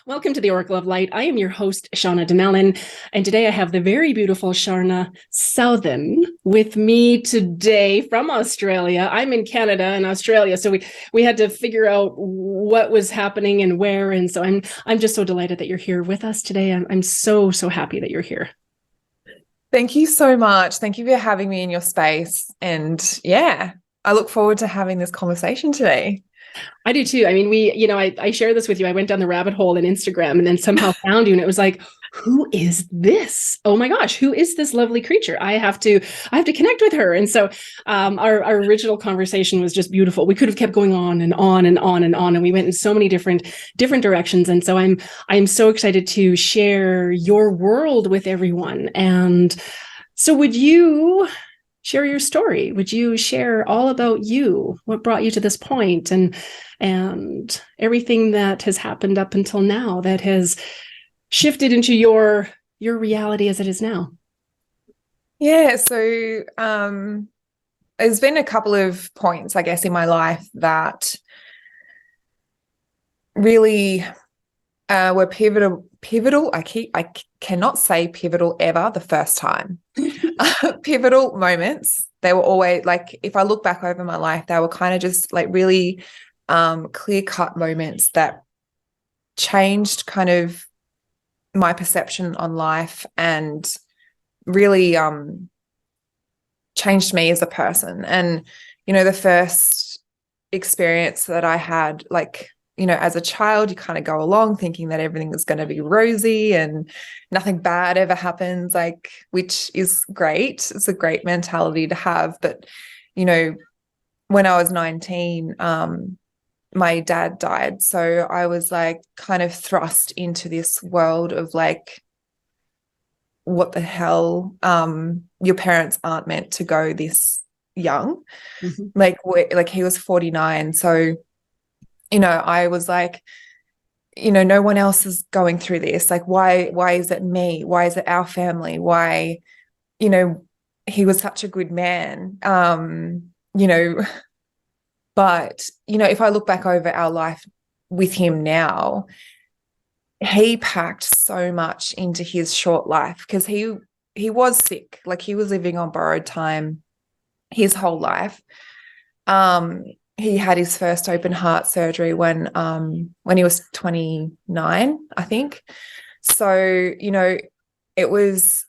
Welcome to the Oracle of Light. I am your host, Shauna Denellen, and today I have the very beautiful Sharna Southan with me today from Australia. I'm in Canada and Australia, so we had to figure out what was happening and where, and so I'm just so delighted that you're here with us today. I'm so happy that you're here. Thank you so much. Thank you for having me in your space, and yeah, I look forward to having this conversation today. I do too. I mean, I share this with you. I went down the rabbit hole in Instagram and then somehow found you, and it was like, who is this? Oh my gosh, who is this lovely creature? I have to connect with her. And so our original conversation was just beautiful. We could have kept going on and on and on and on, and we went in so many different directions. And so I'm so excited to share your world with everyone. And so would you share your story? Would you share all about you, what brought you to this point, and everything that has happened up until now that has shifted into your reality as it is now? Yeah, so there's been a couple of points, I guess, in my life that really were pivotal. I cannot say pivotal ever the first time. Pivotal moments. They were always, like, if I look back over my life, they were kind of just like really clear-cut moments that changed kind of my perception on life and really changed me as a person. And, the first experience that I had, like, as a child, you kind of go along thinking that everything is going to be rosy and nothing bad ever happens, like, which is great. It's a great mentality to have. But, when I was 19, my dad died. So I was like kind of thrust into this world of like, what the hell? Your parents aren't meant to go this young. Mm-hmm. Like he was 49. So I was like, no one else is going through this. Like, why is it me? Why is it our family? Why, he was such a good man. But, if I look back over our life with him now, he packed so much into his short life because he was sick. Like, he was living on borrowed time his whole life. He had his first open heart surgery when he was 29, I think. So, it was,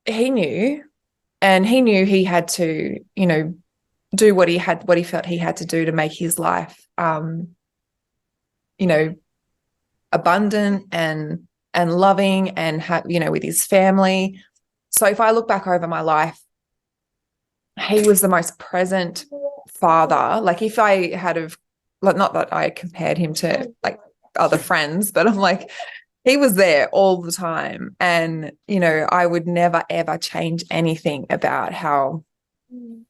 he knew he had to, do what he felt he had to do to make his life, abundant and loving and with his family. So if I look back over my life, he was the most present father. Like, if I had have, like, not that I compared him to like other friends, but I'm like, he was there all the time. And, I would never, ever change anything about how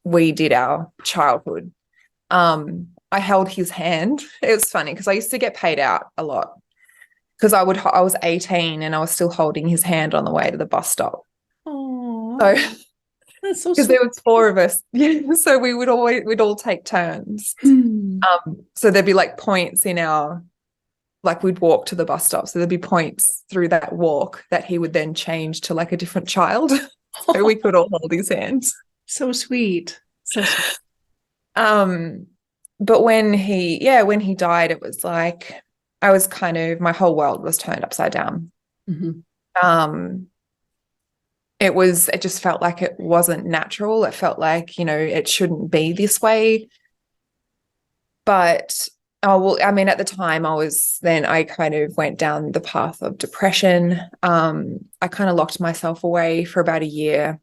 we did our childhood. I held his hand. It was funny because I used to get paid out a lot because I was 18 and I was still holding his hand on the way to the bus stop. Oh, so that's so because sweet. there was 4 of us. Yeah. So we'd all take turns. So there'd be like points in our, like, we'd walk to the bus stop. So there'd be points through that walk that he would then change to like a different child. So we could all hold his hands. So sweet. So sweet. But when he died, it was like, I was kind of, my whole world was turned upside down. Mm-hmm. It just felt like it wasn't natural. It felt like, it shouldn't be this way. But, I mean, at the time I kind of went down the path of depression. I kind of locked myself away for about a year,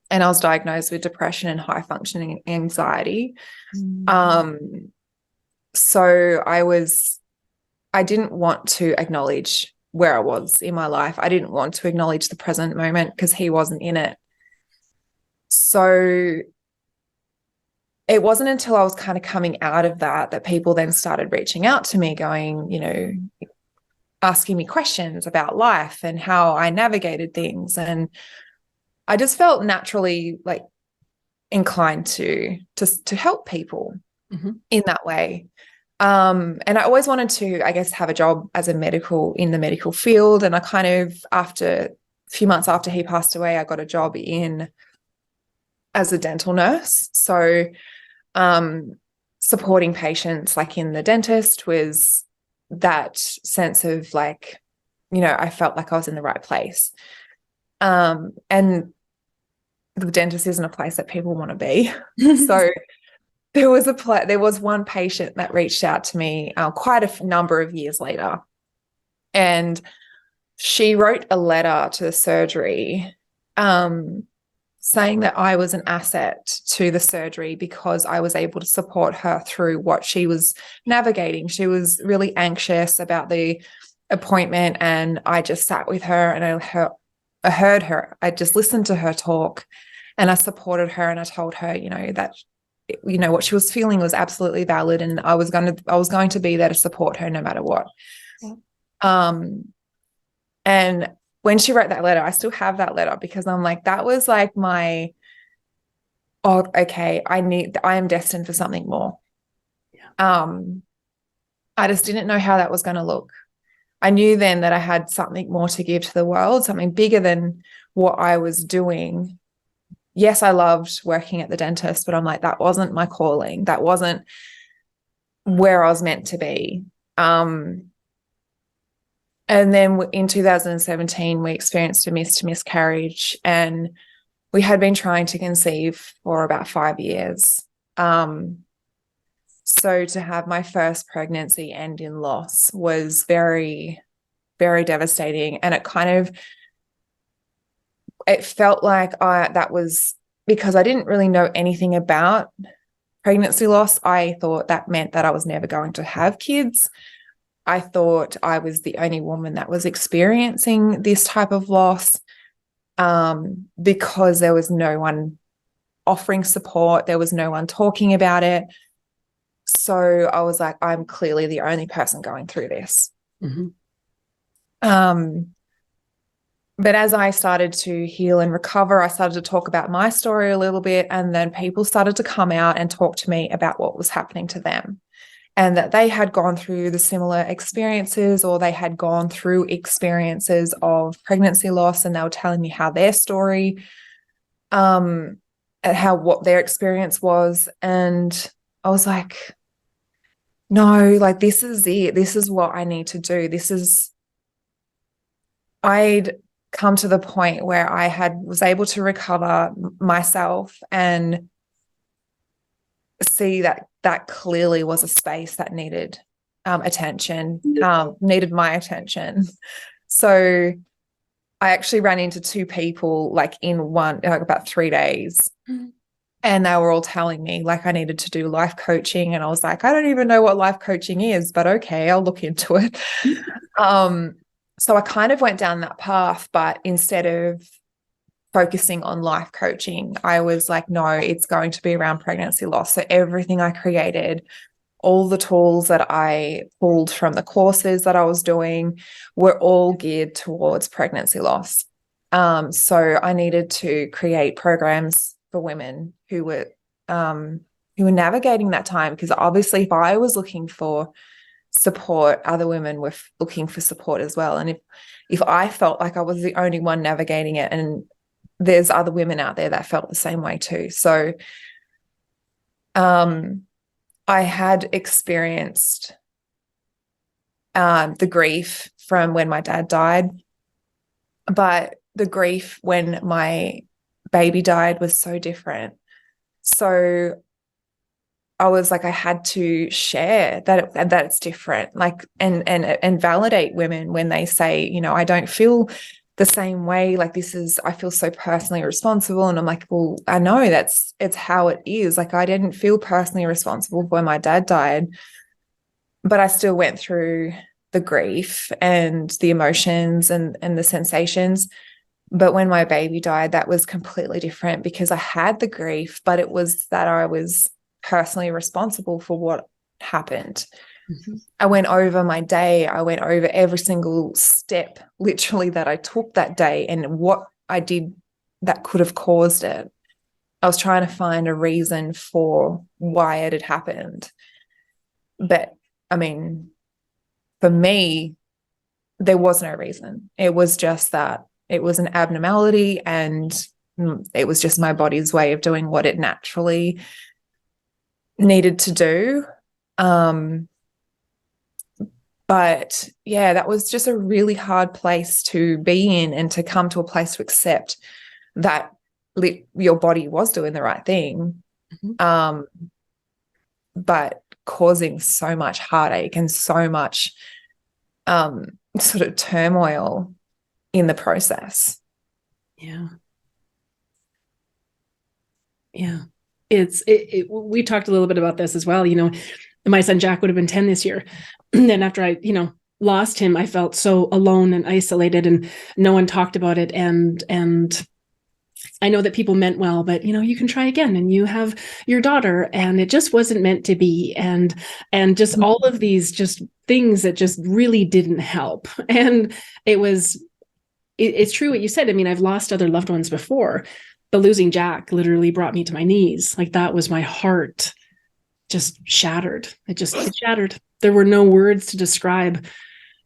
and I was diagnosed with depression and high functioning anxiety. So I didn't want to acknowledge where I was in my life. I didn't want to acknowledge the present moment because he wasn't in it. So it wasn't until I was kind of coming out of that people then started reaching out to me, going, asking me questions about life and how I navigated things. And I just felt naturally like inclined to help people in that way. And I always wanted to, I guess, have a job as in the medical field. And I kind of, after a few months after he passed away, I got a job as a dental nurse. So supporting patients like in the dentist was that sense of like, I felt like I was in the right place. And the dentist isn't a place that people want to be. So there was one patient that reached out to me quite a number of years later, and she wrote a letter to the surgery saying that I was an asset to the surgery because I was able to support her through what she was navigating. She was really anxious about the appointment, and I just sat with her and I heard her. I just listened to her talk, and I supported her, and I told her, that what she was feeling was absolutely valid, and I was going to be there to support her no matter what. Yeah. And when she wrote that letter, I still have that letter because I'm like, that was like okay, I am destined for something more. Yeah. I just didn't know how that was going to look. I knew then that I had something more to give to the world, something bigger than what I was doing. Yes, I loved working at the dentist, but I'm like, that wasn't my calling. That wasn't where I was meant to be. And then in 2017, we experienced a miscarriage, and we had been trying to conceive for about 5 years. So to have my first pregnancy end in loss was very, very devastating. And it felt like that was because I didn't really know anything about pregnancy loss. I thought that meant that I was never going to have kids. I thought I was the only woman that was experiencing this type of loss because there was no one offering support. There was no one talking about it. So I was like, I'm clearly the only person going through this. Mm-hmm. But as I started to heal and recover, I started to talk about my story a little bit, and then people started to come out and talk to me about what was happening to them, and that they had gone through the similar experiences, or they had gone through experiences of pregnancy loss, and they were telling me how their story, and what their experience was. And I was like, no, like, this is it. This is what I need to do. I'd come to the point where I was able to recover myself and see that clearly was a space that needed attention, needed my attention. So I actually ran into 2 people in about 3 days. Mm-hmm. And they were all telling me I needed to do life coaching. And I was like, I don't even know what life coaching is, but okay, I'll look into it. So I kind of went down that path, but instead of focusing on life coaching, I was like, no, it's going to be around pregnancy loss. So everything I created, all the tools that I pulled from the courses that I was doing were all geared towards pregnancy loss. So I needed to create programs for women who were navigating that time, because obviously if I was looking for support, other women were looking for support as well. And if I felt like I was the only one navigating it, and there's other women out there that felt the same way too. So I had experienced the grief from when my dad died, but the grief when my baby died was so different. So I was like, I had to share that it's different, and validate women when they say, I don't feel the same way. I feel so personally responsible. And I'm like, well, I know it's how it is. I didn't feel personally responsible when my dad died, but I still went through the grief and the emotions and the sensations. But when my baby died, that was completely different, because I had the grief, but it was that I was personally responsible for what happened. Mm-hmm. I went over my day. I went over every single step, literally, that I took that day and what I did that could have caused it. I was trying to find a reason for why it had happened. But I mean, for me, there was no reason. It was just that it was an abnormality, and it was just my body's way of doing what it naturally needed to do. But yeah, that was just a really hard place to be in, and to come to a place to accept that your body was doing the right thing, but causing so much heartache and so much sort of turmoil in the process. Yeah. Yeah. We talked a little bit about this as well. My son Jack would have been 10 this year. Then after I, lost him, I felt so alone and isolated, and no one talked about it. And I know that people meant well, but you can try again, and you have your daughter, and it just wasn't meant to be. And just all of these just things that just really didn't help. And it's true what you said. I mean, I've lost other loved ones before, but losing Jack literally brought me to my knees. Like, that was my heart just shattered. It shattered. There were no words to describe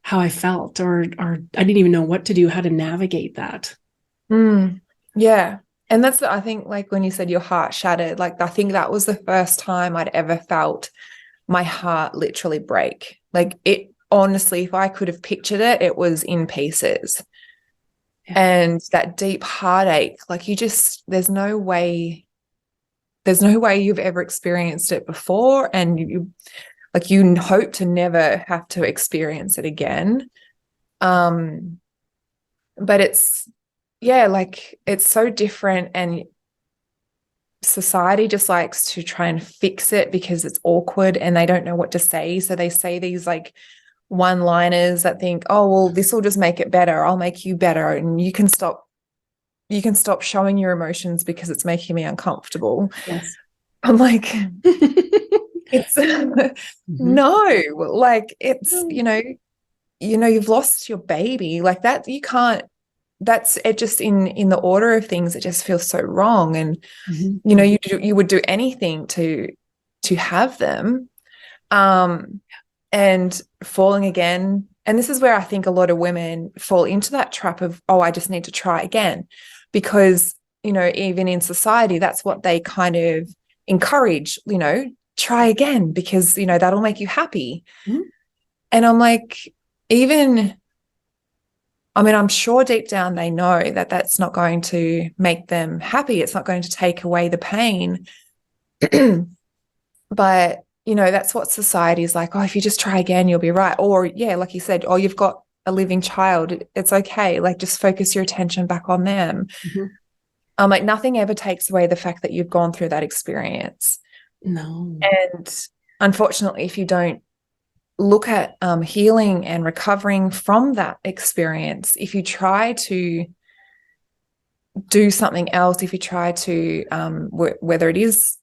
how I felt, or I didn't even know what to do, how to navigate that. Yeah. And that's, I think, like when you said your heart shattered, like I think that was the first time I'd ever felt my heart literally break. Like, it, honestly, if I could have pictured it, it was in pieces. Yeah. And that deep heartache, like there's no way you've ever experienced it before. And you hope to never have to experience it again. But it's so different, and society just likes to try and fix it because it's awkward and they don't know what to say. So they say these like one-liners that think, oh, well, this will just make it better. I'll make you better. And you can stop showing your emotions because it's making me uncomfortable. Yes. I'm like, it's no, like it's, you've lost your baby like that. You can't, that's it. Just in the order of things, it just feels so wrong. And, you would do anything to have them. And falling again. And this is where I think a lot of women fall into that trap of, oh, I just need to try again. Because, even in society, that's what they kind of encourage, try again because, that'll make you happy. Mm-hmm. And I'm like, I'm sure deep down they know that that's not going to make them happy. It's not going to take away the pain. But, that's what society is like. Oh, if you just try again, you'll be right. Or, yeah, like you said, oh, you've got a living child. It's okay. Like, just focus your attention back on them. Mm-hmm. Like, nothing ever takes away the fact that you've gone through that experience. No. And unfortunately, if you don't look at healing and recovering from that experience, if you try to do something else, if you try to, whether it is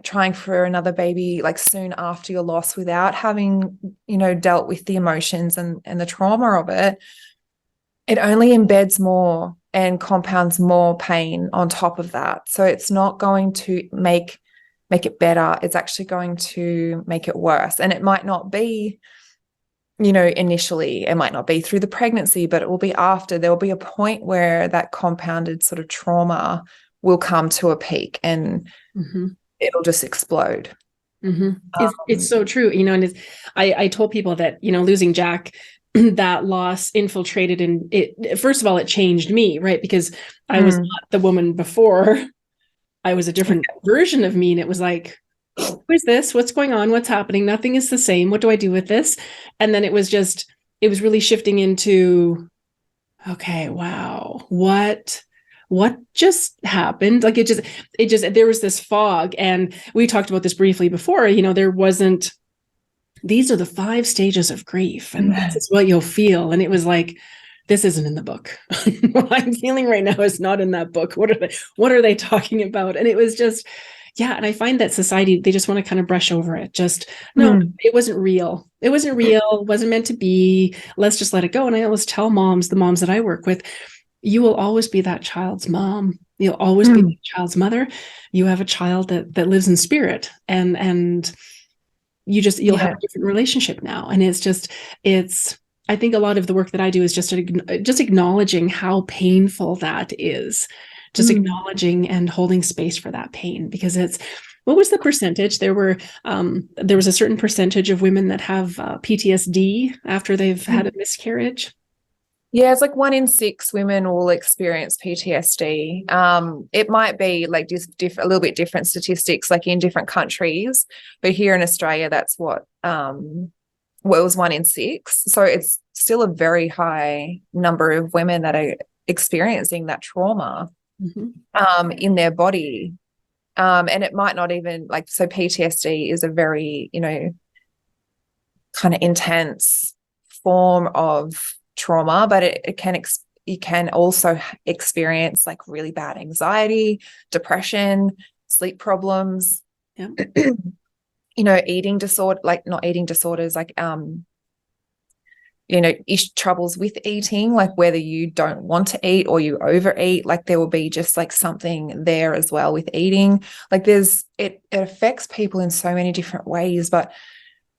trying for another baby, like soon after your loss, without having, dealt with the emotions and the trauma of it, it only embeds more and compounds more pain on top of that. So it's not going to make it better. It's actually going to make it worse. And it might not be, initially, it might not be through the pregnancy, but it will be after. There will be a point where that compounded sort of trauma will come to a peak, and it'll just explode. Mm-hmm. It's so true, and I told people that, losing Jack, that loss infiltrated, and it, first of all, it changed me, right? Because I was not the woman before. I was a different version of me. And it was like, who is this? What's going on? What's happening? Nothing is the same. What do I do with this? And then it was really shifting into, okay, wow, what just happened? Like, it just, there was this fog. And we talked about this briefly before, there wasn't, these are the 5 stages of grief, and this is what you'll feel. And it was like, this isn't in the book. What I'm feeling right now is not in that book. What are they talking about? And it was just, yeah. And I find that society, they just want to kind of brush over it. Just, no, it wasn't real. It wasn't real. It wasn't meant to be. Let's just let it go. And I always tell the moms that I work with, you will always be that child's mom. You'll always be the child's mother. You have a child that lives in spirit. And you'll have a different relationship now. And I think a lot of the work that I do is just acknowledging how painful that is, just acknowledging and holding space for that pain, because what was the percentage? There was a certain percentage of women that have PTSD after they've had a miscarriage. Yeah, it's like 1 in 6 women will experience PTSD. It might be like just a little bit different statistics, like in different countries, but here in Australia, that's what it was 1 in 6. So it's still a very high number of women that are experiencing that trauma in their body. And it might not even so PTSD is a very, kind of intense form of trauma, but you can also experience like really bad anxiety, depression, sleep problems, eating disorder, like not eating disorders, like troubles with eating, like whether you don't want to eat or you overeat, like there will be just like something there as well with eating. Like it affects people in so many different ways. But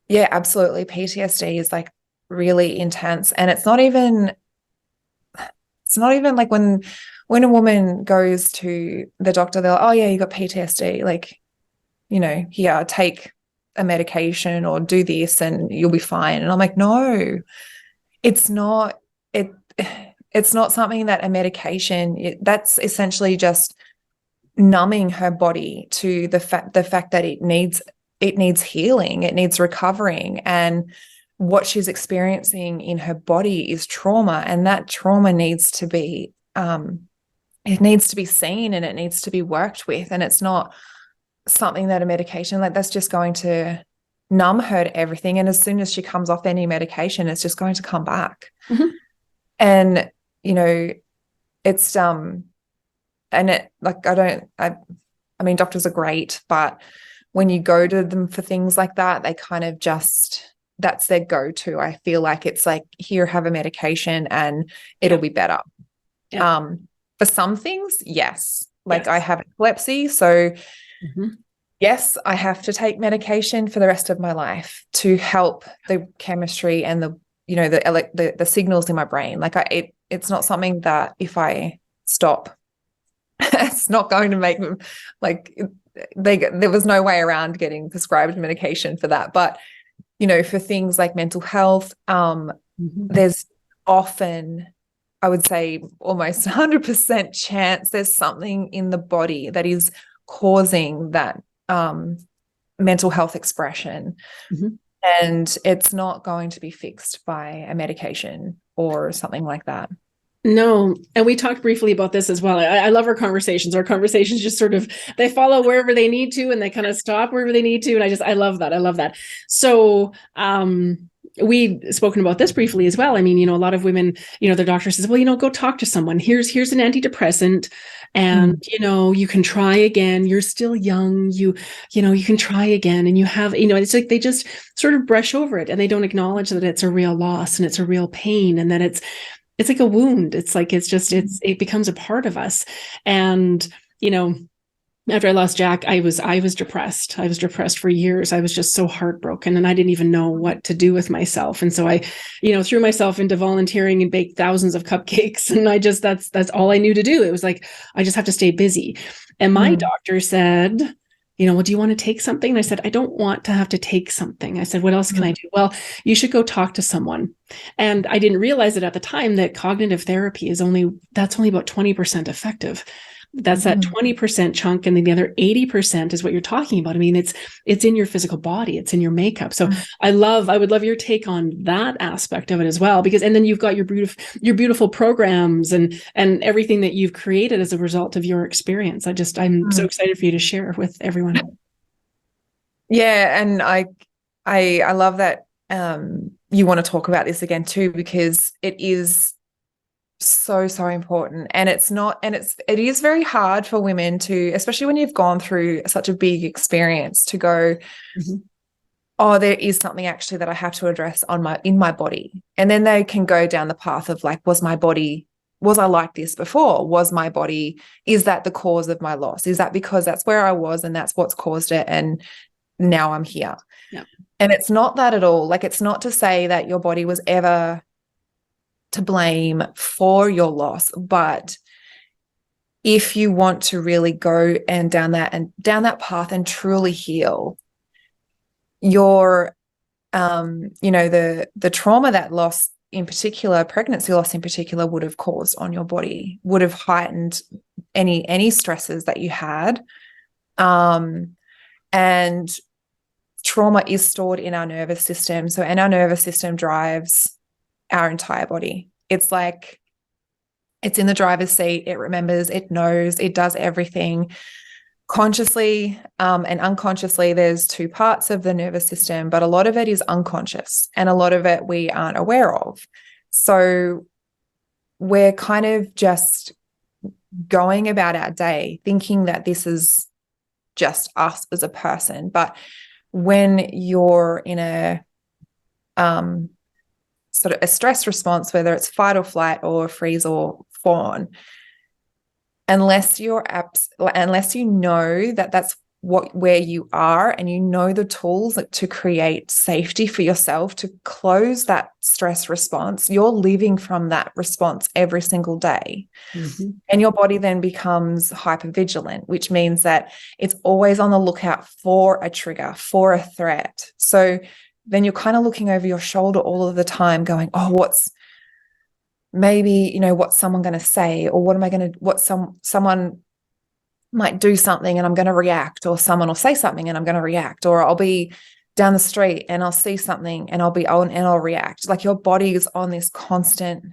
yeah, absolutely, PTSD is like really intense. And it's not even like when a woman goes to the doctor, they're like, oh yeah, you got PTSD, like, here, take a medication or do this and you'll be fine. And I'm like, no, it's not. It's not something that a medication, that's essentially just numbing her body to the fact that it needs healing, it needs recovering, and what she's experiencing in her body is trauma, and that trauma needs to be seen and it needs to be worked with. And it's not something that a medication that's just going to numb her to everything, and as soon as she comes off any medication, it's just going to come back. And it's and it like I mean, doctors are great, but when you go to them for things like that, they kind of just, that's their go-to. I feel like it's like, here, have a medication and it'll be better. For some things, yes. Like I have epilepsy, so yes, I have to take medication for the rest of my life to help the chemistry and the signals in my brain. Like it's not something that if I stop, it's not going to make me like there was no way around getting prescribed medication for that. But for things like mental health, there's often, I would say almost 100% chance there's something in the body that is causing that mental health expression. And it's not going to be fixed by a medication or something like that. No. And we talked briefly about this as well. I love our conversations. Our conversations just sort of, they follow wherever they need to and they kind of stop wherever they need to. And I love that. I love that. So, we've spoken about this briefly as well. I mean, a lot of women, their doctor says, well, go talk to someone. Here's an antidepressant and, you can try again. You're still young. You can try again. And you have, it's like they just sort of brush over it and they don't acknowledge that it's a real loss and it's a real pain and that it's like a wound. It's like, it becomes a part of us. And, after I lost Jack, I was depressed. I was depressed for years. I was just so heartbroken and I didn't even know what to do with myself. And so I, threw myself into volunteering and baked thousands of cupcakes. And that's all I knew to do. It was like, I just have to stay busy. And my doctor said, well, do you want to take something? And I said, I don't want to have to take something. I said, what else can I do? Well, you should go talk to someone. And I didn't realize it at the time that cognitive therapy that's only about 20% effective. That's that 20% chunk. And then the other 80% is what you're talking about. I mean, it's in your physical body, it's in your makeup. So I would love your take on that aspect of it as well, because, and then you've got your beautiful programs and everything that you've created as a result of your experience. I'm so excited for you to share with everyone. Yeah. And I love that you want to talk about this again too, because it is so important. And it is very hard for women to, especially when you've gone through such a big experience, to go, oh, there is something actually that I have to address in my body. And then they can go down the path of like, was I like this before? Is that the cause of my loss? Is that because that's where I was and that's what's caused it? And now I'm here. Yeah. And it's not that at all. Like, it's not to say that your body was ever to blame for your loss, but if you want to really go down that path and truly heal, your the trauma that loss in particular, pregnancy loss in particular, would have caused on your body, would have heightened any stresses that you had. And trauma is stored in our nervous system. So, and our nervous system drives our entire body. It's like it's in the driver's seat. It remembers, it knows, it does everything. Consciously and unconsciously, there's two parts of the nervous system, but a lot of it is unconscious and a lot of it we aren't aware of. So we're kind of just going about our day thinking that this is just us as a person. But when you're in a sort of a stress response, whether it's fight or flight or freeze or fawn, unless you know that that's where you are, and you know the tools to create safety for yourself to close that stress response, you're living from that response every single day. And your body then becomes hypervigilant, which means that it's always on the lookout for a trigger, for a threat. So then you're kind of looking over your shoulder all of the time going, oh, what's someone going to say, or someone might do something and I'm going to react, or someone will say something and I'm going to react, or I'll be down the street and I'll see something and I'll react. Like, your body is on this constant,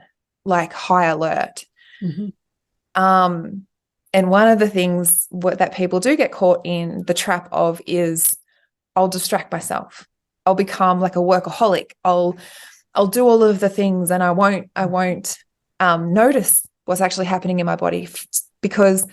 like, high alert. And one of the things that people do get caught in the trap of is, I'll distract myself. I'll become like a workaholic. I'll do all of the things and I won't notice what's actually happening in my body, because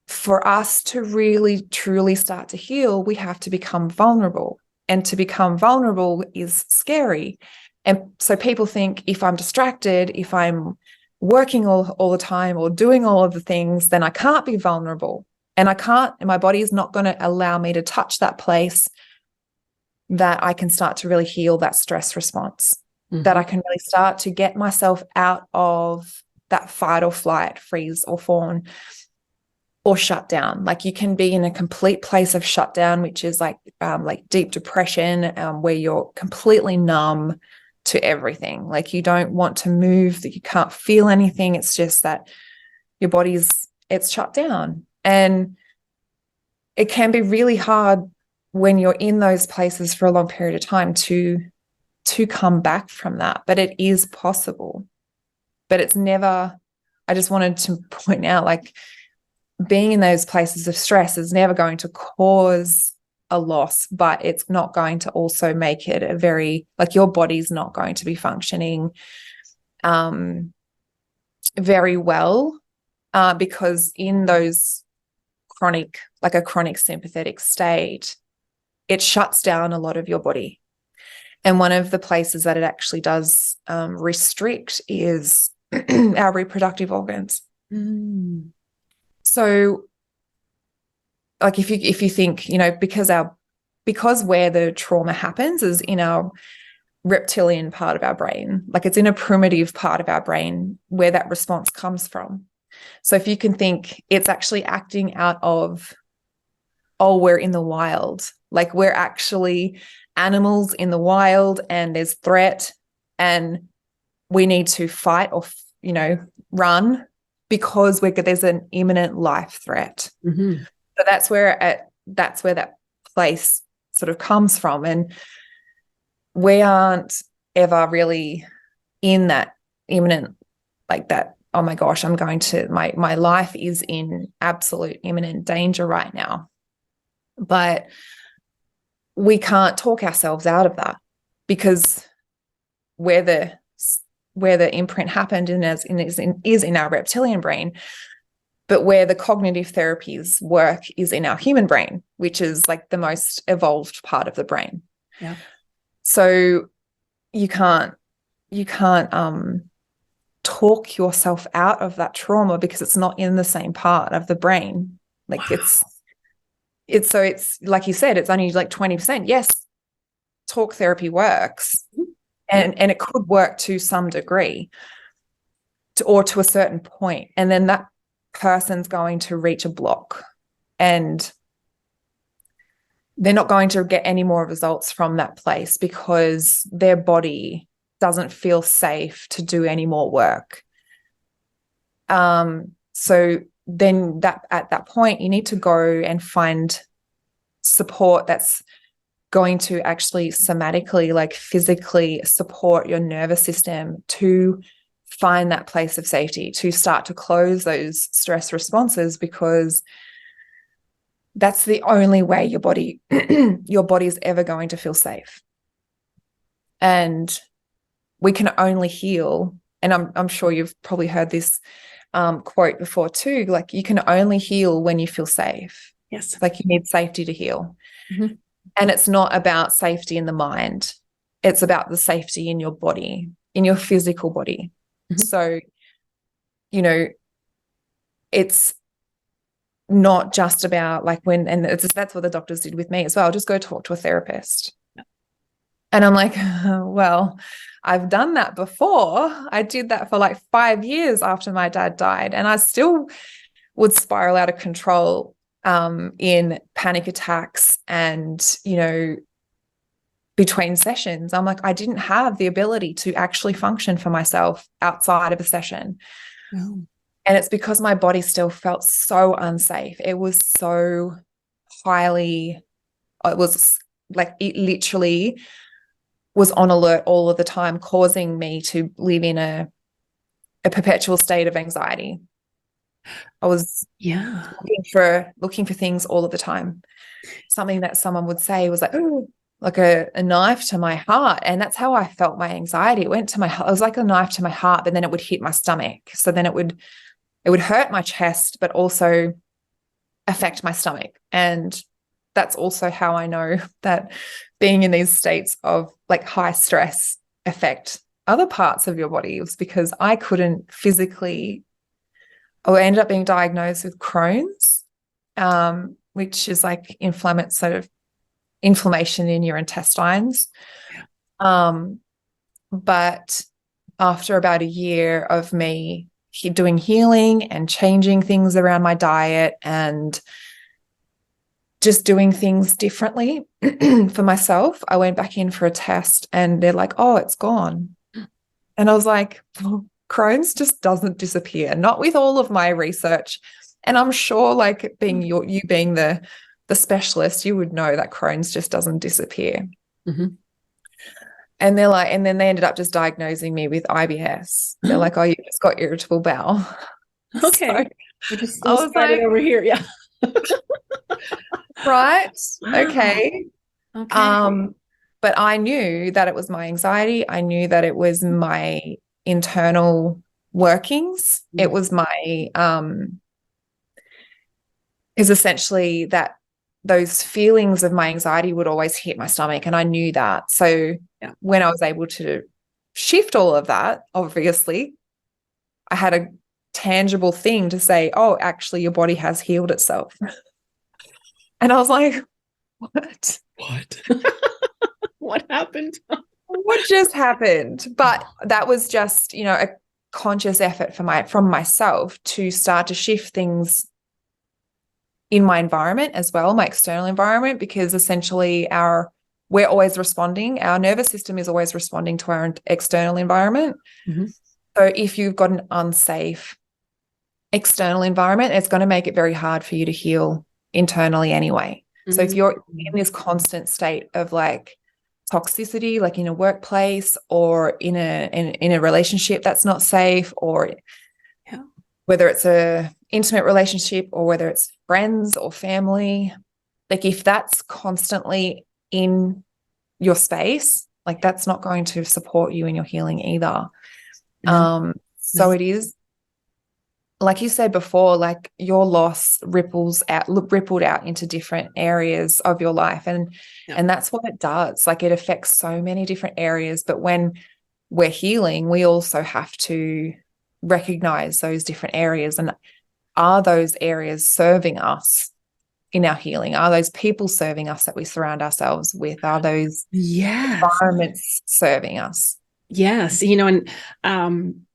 for us to really, truly start to heal, we have to become vulnerable. And to become vulnerable is scary. And so people think, if I'm distracted, if I'm working all the time or doing all of the things, then I can't be vulnerable. And my body is not going to allow me to touch that place that I can start to really heal that stress response, that I can really start to get myself out of that fight or flight, freeze or fawn, or shut down. Like, you can be in a complete place of shutdown, which is like deep depression, where you're completely numb to everything. Like, you don't want to move, that you can't feel anything. It's just that your it's shut down. And it can be really hard when you're in those places for a long period of time to come back from that. But it is possible. But it's never, I just wanted to point out, like, being in those places of stress is never going to cause a loss, but it's not going to also make it a very, like, your body's not going to be functioning very well, because in those a chronic sympathetic state, it shuts down a lot of your body. And one of the places that it actually does restrict is our reproductive organs. So, like, if you think, because where the trauma happens is in our reptilian part of our brain, like, it's in a primitive part of our brain where that response comes from. So if you can think, it's actually acting out of, oh, we're in the wild, like, we're actually animals in the wild and there's threat and we need to fight or, run, because there's an imminent life threat. So that's where that place sort of comes from. And we aren't ever really in that imminent, like that, oh my gosh, my life is in absolute imminent danger right now. But we can't talk ourselves out of that, because where the imprint happened is in our reptilian brain, but where the cognitive therapies work is in our human brain, which is like the most evolved part of the brain. Yeah. So you can't talk yourself out of that trauma, because it's not in the same part of the brain. Like, wow. It's like you said, it's only like 20%. Yes, talk therapy works, and it could work to some degree, or to a certain point, and then that person's going to reach a block, and they're not going to get any more results from that place because their body doesn't feel safe to do any more work. So then at that point, you need to go and find support that's going to actually somatically, like physically support your nervous system to find that place of safety, to start to close those stress responses, because that's the only way your body is ever going to feel safe. And we can only heal, and I'm sure you've probably heard this quote before too, like you can only heal when you feel safe. Yes. Like you need safety to heal. Mm-hmm. And it's not about safety in the mind. It's about the safety in your body, in your physical body. Mm-hmm. So, you know, it's not just about like that's what the doctors did with me as well. Just go talk to a therapist. Yeah. And I'm like, well, I've done that before. I did that for like 5 years after my dad died, and I still would spiral out of control in panic attacks, and, you know, between sessions. I'm like, I didn't have the ability to actually function for myself outside of a session. Oh. And it's because my body still felt so unsafe. It was so it was like, it literally was on alert all of the time, causing me to live in a perpetual state of anxiety. I was looking for things all of the time. Something that someone would say was like, oh, like a knife to my heart. And that's how I felt my anxiety. It went to my heart. It was like a knife to my heart, but then it would hit my stomach. So then it would hurt my chest, but also affect my stomach. And that's also how I know that being in these states of like high stress affect other parts of your body, was because I couldn't physically. I ended up being diagnosed with Crohn's, which is like inflammation in your intestines. But after about a year of me doing healing and changing things around my diet and just doing things differently for myself, I went back in for a test and they're like, oh, it's gone. And I was like, well, Crohn's just doesn't disappear, not with all of my research. And I'm sure, like, you being the specialist, you would know that Crohn's just doesn't disappear. Mm-hmm. And they're like, and then they ended up just diagnosing me with IBS. They're like, oh, you just got irritable bowel. Okay. So we're just still like, over here. Yeah. Right. Okay. Okay. But I knew that it was my anxiety. I knew that it was my internal workings. Mm-hmm. It was my, is essentially that those feelings of my anxiety would always hit my stomach. And I knew that. So when I was able to shift all of that, obviously, I had a tangible thing to say, oh, actually, your body has healed itself. And I was like, what? What happened? What just happened? But that was just, you know, a conscious effort from myself to start to shift things in my environment as well, my external environment, because essentially we're always responding. Our nervous system is always responding to our external environment. Mm-hmm. So if you've got an unsafe external environment, it's going to make it very hard for you to heal internally anyway. Mm-hmm. So if you're in this constant state of like toxicity, like in a workplace or in a relationship that's not safe, or whether it's a intimate relationship or whether it's friends or family, like if that's constantly in your space, like that's not going to support you in your healing either. Mm-hmm. So it is, like you said before, like your loss rippled out into different areas of your life. And that's what it does. Like it affects so many different areas. But when we're healing, we also have to recognize those different areas, and are those areas serving us in our healing? Are those people serving us that we surround ourselves with? Are those Yes. environments serving us? Yes, and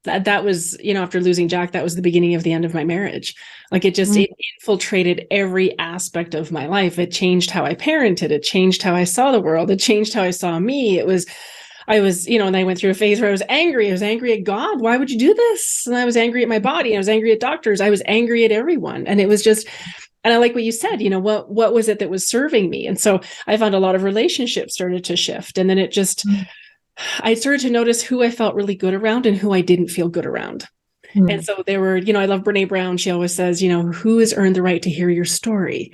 that was, after losing Jack, that was the beginning of the end of my marriage. Like it infiltrated every aspect of my life. It changed how I parented. It changed how I saw the world. It changed how I saw me. I was, and I went through a phase where I was angry. I was angry at God. Why would you do this? And I was angry at my body. I was angry at doctors. I was angry at everyone. And it was just, and I like what you said, what was it that was serving me? And so I found a lot of relationships started to shift. And then it just, I started to notice who I felt really good around and who I didn't feel good around. And so there were, I love Brene Brown. She always says, who has earned the right to hear your story?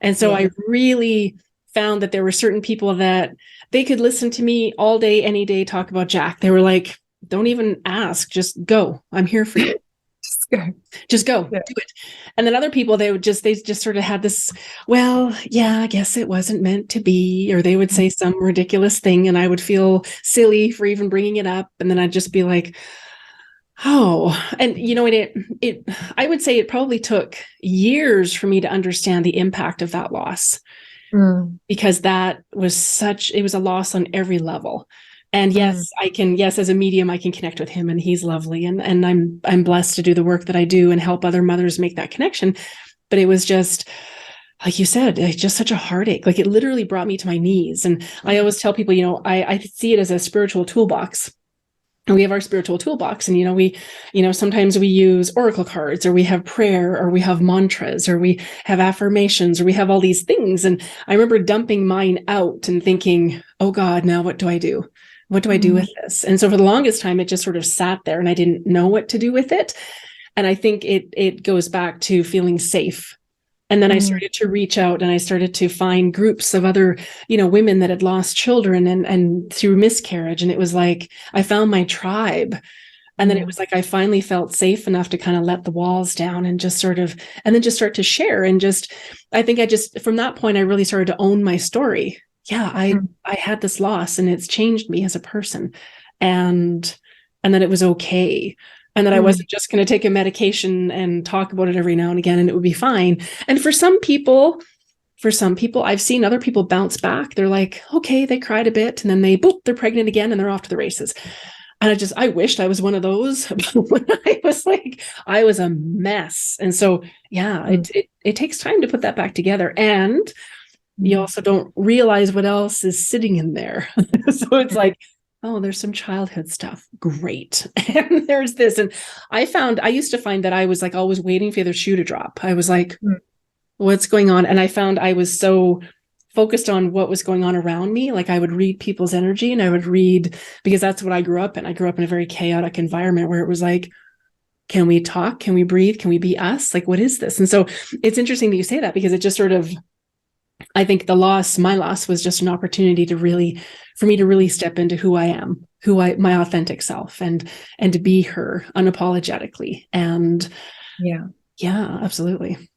And so I really found that there were certain people that they could listen to me all day, any day, talk about Jack. They were like, don't even ask, just go. I'm here for you. Just go, do it. And then other people, they just sort of had this, well, yeah, I guess it wasn't meant to be, or they would say some ridiculous thing and I would feel silly for even bringing it up. And then I'd just be like, oh, and I would say it probably took years for me to understand the impact of that loss, because that was it was a loss on every level. And yes, as a medium, I can connect with him and he's lovely. And I'm blessed to do the work that I do and help other mothers make that connection. But it was just, like you said, just such a heartache. Like it literally brought me to my knees. And I always tell people, I see it as a spiritual toolbox. And we have our spiritual toolbox. And, we, sometimes we use oracle cards, or we have prayer, or we have mantras, or we have affirmations, or we have all these things. And I remember dumping mine out and thinking, oh God, now what do I do? What do I do with this? And so for the longest time, it just sort of sat there and I didn't know what to do with it. And I think it goes back to feeling safe. And then I started to reach out and I started to find groups of other, women that had lost children and through miscarriage. And it was like, I found my tribe. And then it was like, I finally felt safe enough to kind of let the walls down and just sort of, and then just start to share. And I think from that point, I really started to own my story. Yeah, I had this loss and it's changed me as a person. And then it was okay. And that I wasn't just going to take a medication and talk about it every now and again and it would be fine. And for some people, I've seen other people bounce back. They're like, okay, they cried a bit and then they're pregnant again and they're off to the races. And I wished I was one of those. When I was like, I was a mess. And so, yeah, it takes time to put that back together. And you also don't realize what else is sitting in there. So it's like, oh, there's some childhood stuff. Great. And there's this. And I used to find that I was like always waiting for the other shoe to drop. I was like, what's going on? And I found I was so focused on what was going on around me. Like I would read people's energy and I would read, because that's what I grew up in. I grew up in a very chaotic environment where it was like, can we talk? Can we breathe? Can we be us? Like, what is this? And so it's interesting that you say that, because it just sort of, I think my loss was just an opportunity for me to really step into who I am, my authentic self, and to be her unapologetically. And yeah, absolutely.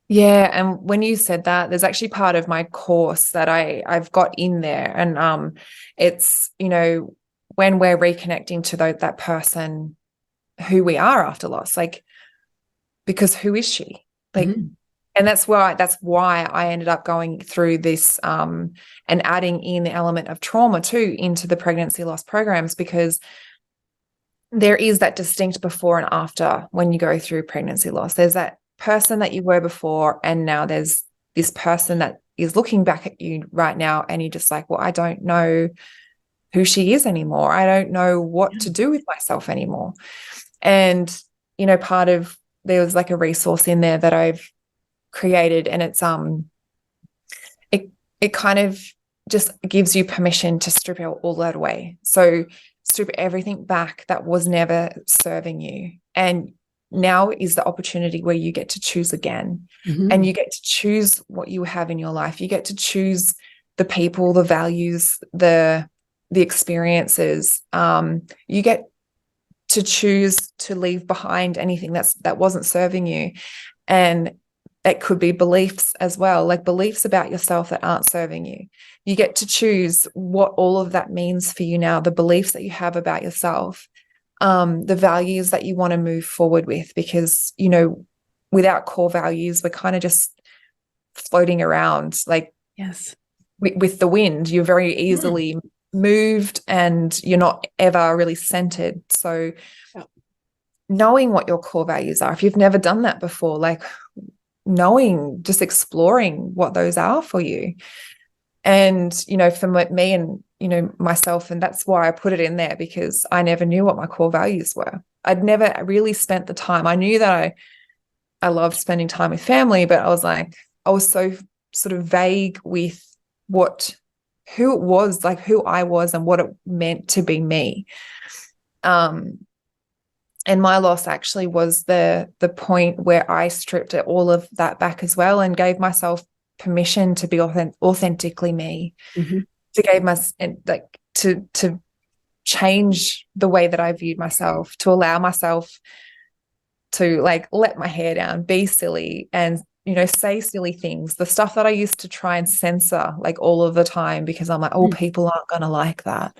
Yeah. And when you said that, there's actually part of my course that I've got in there. And it's, when we're reconnecting to that person who we are after loss, like, because who is she? Like, and that's why I ended up going through this and adding in the element of trauma too into the pregnancy loss programs, because there is that distinct before and after when you go through pregnancy loss. There's that person that you were before, and now there's this person that is looking back at you right now, and you're just like, well, I don't know who she is anymore. I don't know what to do with myself anymore. And, there was like a resource in there that I've created, and it's it kind of just gives you permission to strip all that away. So strip everything back that was never serving you, and now is the opportunity where you get to choose again. And you get to choose what you have in your life. You get to choose the people, the values, the experiences. You get to choose to leave behind anything that wasn't serving you. And it could be beliefs as well, like beliefs about yourself that aren't serving you. You get to choose what all of that means for you now, the beliefs that you have about yourself, the values that you want to move forward with, because, without core values, we're kind of just floating around, like Yes. with the wind. You're very easily moved and you're not ever really centered. So knowing what your core values are, if you've never done that before, like knowing, just exploring what those are for you. And, for me and, myself, and that's why I put it in there, because I never knew what my core values were. I'd never really spent the time. I knew that I loved spending time with family, but I was so sort of vague with who it was, like who I was and what it meant to be me. And my loss actually was the point where I stripped all of that back as well and gave myself permission to be authentically me. To change the way that I viewed myself, to allow myself to like let my hair down, be silly, and say silly things, the stuff that I used to try and censor like all of the time, because I'm like, oh, people aren't gonna like that.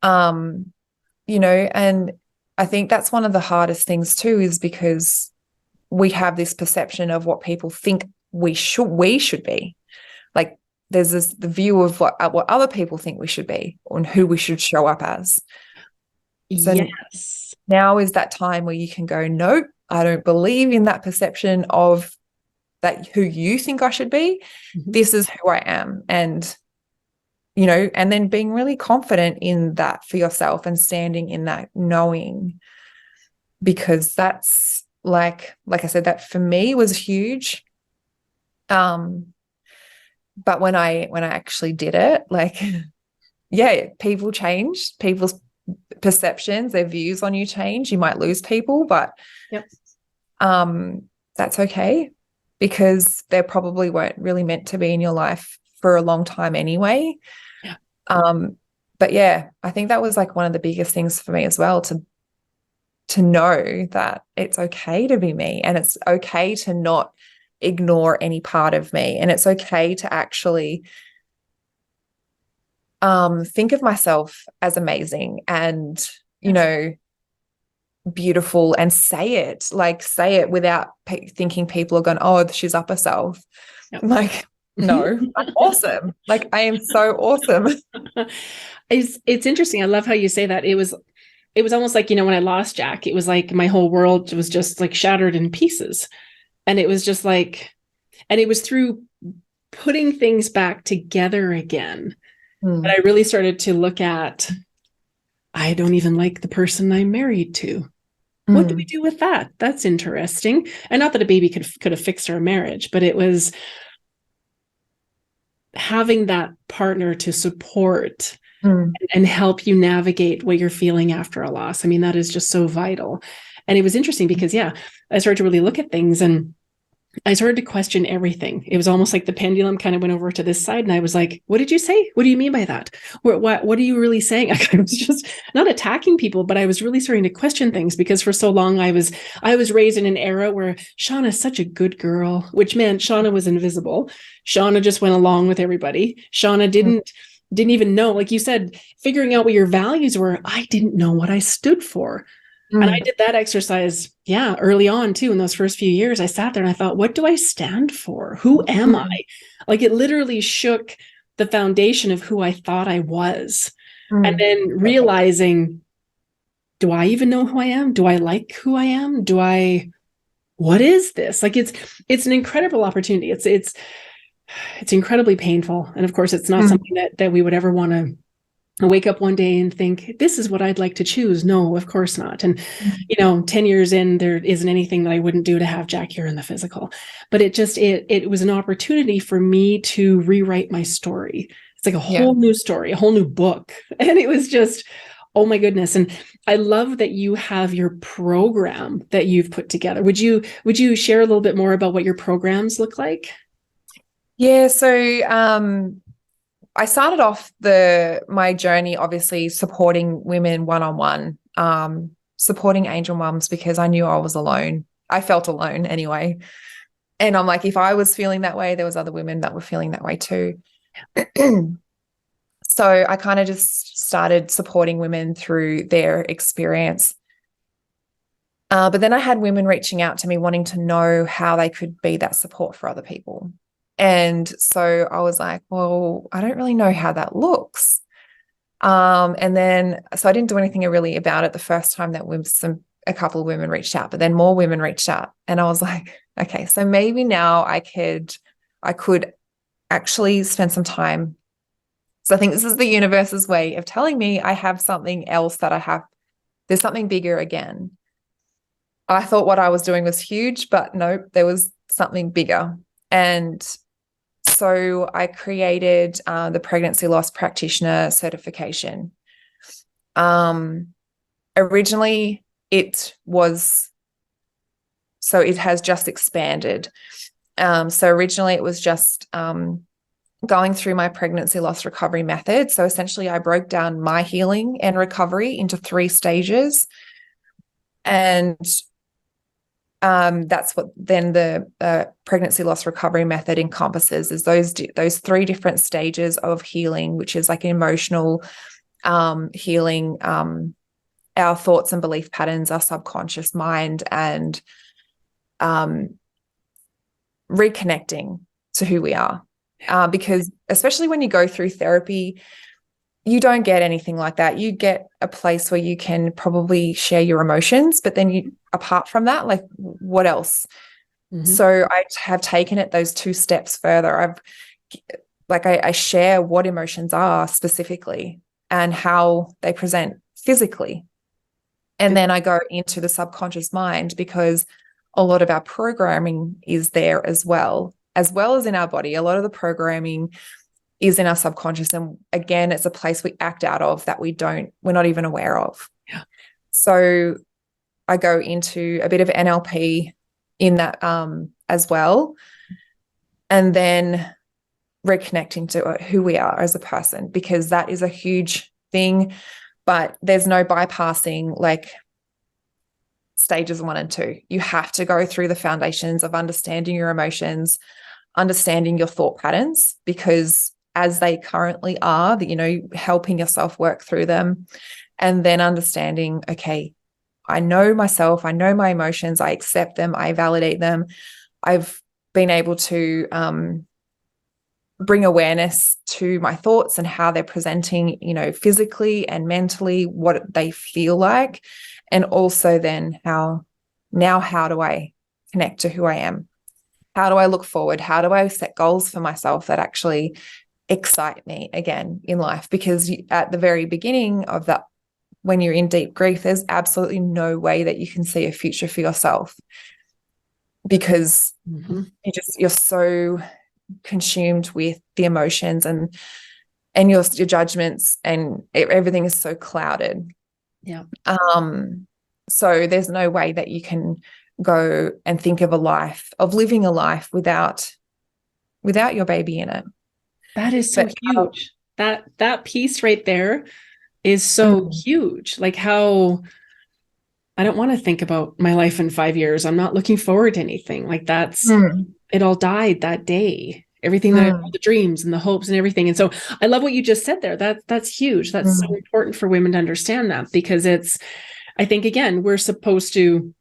And I think that's one of the hardest things too, is because we have this perception of what people think we should be. Like there's the view of what other people think we should be and who we should show up as. So yes. Now is that time where you can go, nope, I don't believe in that perception of that who you think I should be. This is who I am. And and then being really confident in that for yourself and standing in that knowing, because that's like I said, that for me was huge. But when I actually did it, like, yeah, people change, people's perceptions, their views on you change. You might lose people, but that's okay, because they probably weren't really meant to be in your life for a long time anyway. But yeah, I think that was like one of the biggest things for me as well, to know that it's okay to be me, and it's okay to not ignore any part of me, and it's okay to actually think of myself as amazing and beautiful, and say it without thinking people are going, oh, she's up herself. Like, no, I'm awesome. Like, I am so awesome. It's interesting. I love how you say that. It was almost like, when I lost Jack, it was like my whole world was just like shattered in pieces. And it was just like, and it was through putting things back together again that I really started to look at, I don't even like the person I'm married to. What do we do with that? That's interesting. And not that a baby could have fixed our marriage, but it was having that partner to support and help you navigate what you're feeling after a loss. I mean, that is just so vital. And it was interesting because, I started to really look at things and I started to question everything. It was almost like the pendulum kind of went over to this side, and I was like, what did you say? What do you mean by that? What are you really saying? I was just not attacking people, but I was really starting to question things, because for so long I was raised in an era where Shauna's such a good girl, which meant Shauna was invisible. Shauna just went along with everybody. Shauna didn't even know, like you said, figuring out what your values were. I didn't know what I stood for. And I did that exercise, early on too. In those first few years, I sat there and I thought, what do I stand for? Who am I? Like, it literally shook the foundation of who I thought I was. And then realizing, do I even know who I am? Do I like who I am? What is this? Like, it's an incredible opportunity. It's incredibly painful. And of course, it's not something that we would ever want to wake up one day and think, this is what I'd like to choose. No, of course not. And, 10 years in, there isn't anything that I wouldn't do to have Jack here in the physical. But it was an opportunity for me to rewrite my story. It's like a whole new story, a whole new book. And it was just, oh my goodness. And I love that you have your program that you've put together. Would you share a little bit more about what your programs look like? Yeah. So, I started off my journey, obviously, supporting women one-on-one, supporting angel mums, because I knew I was alone. I felt alone anyway. And I'm like, if I was feeling that way, there was other women that were feeling that way too. So I kind of just started supporting women through their experience. But then I had women reaching out to me wanting to know how they could be that support for other people. And so I was like, well, I don't really know how that looks. And then, so I didn't do anything really about it the first time that a couple of women reached out, but then more women reached out. And I was like, okay, so maybe now I could actually spend some time. So I think this is the universe's way of telling me I have something else there's something bigger again. I thought what I was doing was huge, but no, there was something bigger. And so I created the Pregnancy Loss Practitioner certification. Originally, it has just expanded. So originally it was just going through my pregnancy loss recovery method. So essentially I broke down my healing and recovery into 3 stages. And that's what then the pregnancy loss recovery method encompasses, is those 3 different stages of healing, which is like emotional healing, our thoughts and belief patterns, our subconscious mind, and reconnecting to who we are. Because especially when you go through therapy, you don't get anything like that. You get a place where you can probably share your emotions, but then apart from that, like, what else? Mm-hmm. So I have taken it those 2 steps further. I share what emotions are specifically and how they present physically. And then I go into the subconscious mind, because a lot of our programming is there as well as in our body. A lot of the programming is in our subconscious. And again, it's a place we act out of that we're not even aware of. Yeah. So I go into a bit of NLP in that as well. And then reconnecting to who we are as a person, because that is a huge thing, but there's no bypassing like stages 1 and 2. You have to go through the foundations of understanding your emotions, understanding your thought patterns, because as they currently are, helping yourself work through them, and then understanding, okay, I know myself, I know my emotions, I accept them, I validate them. I've been able to bring awareness to my thoughts and how they're presenting, physically and mentally, what they feel like. And also then how do I connect to who I am? How do I look forward? How do I set goals for myself that actually excite me again in life? Because at the very beginning of that, when you're in deep grief, there's absolutely no way that you can see a future for yourself, because mm-hmm. you're so consumed with the emotions and your judgments, and everything is so clouded. Yeah. So there's no way that you can go and think of living a life without your baby in it. That is so huge. That piece right there is so huge. Like, how I don't want to think about my life in 5 years. I'm not looking forward to anything. Like, that's it all died that day. Everything that all the dreams and the hopes and everything. And so I love what you just said there. That's huge. That's so important for women to understand that, because I think, again, we're supposed to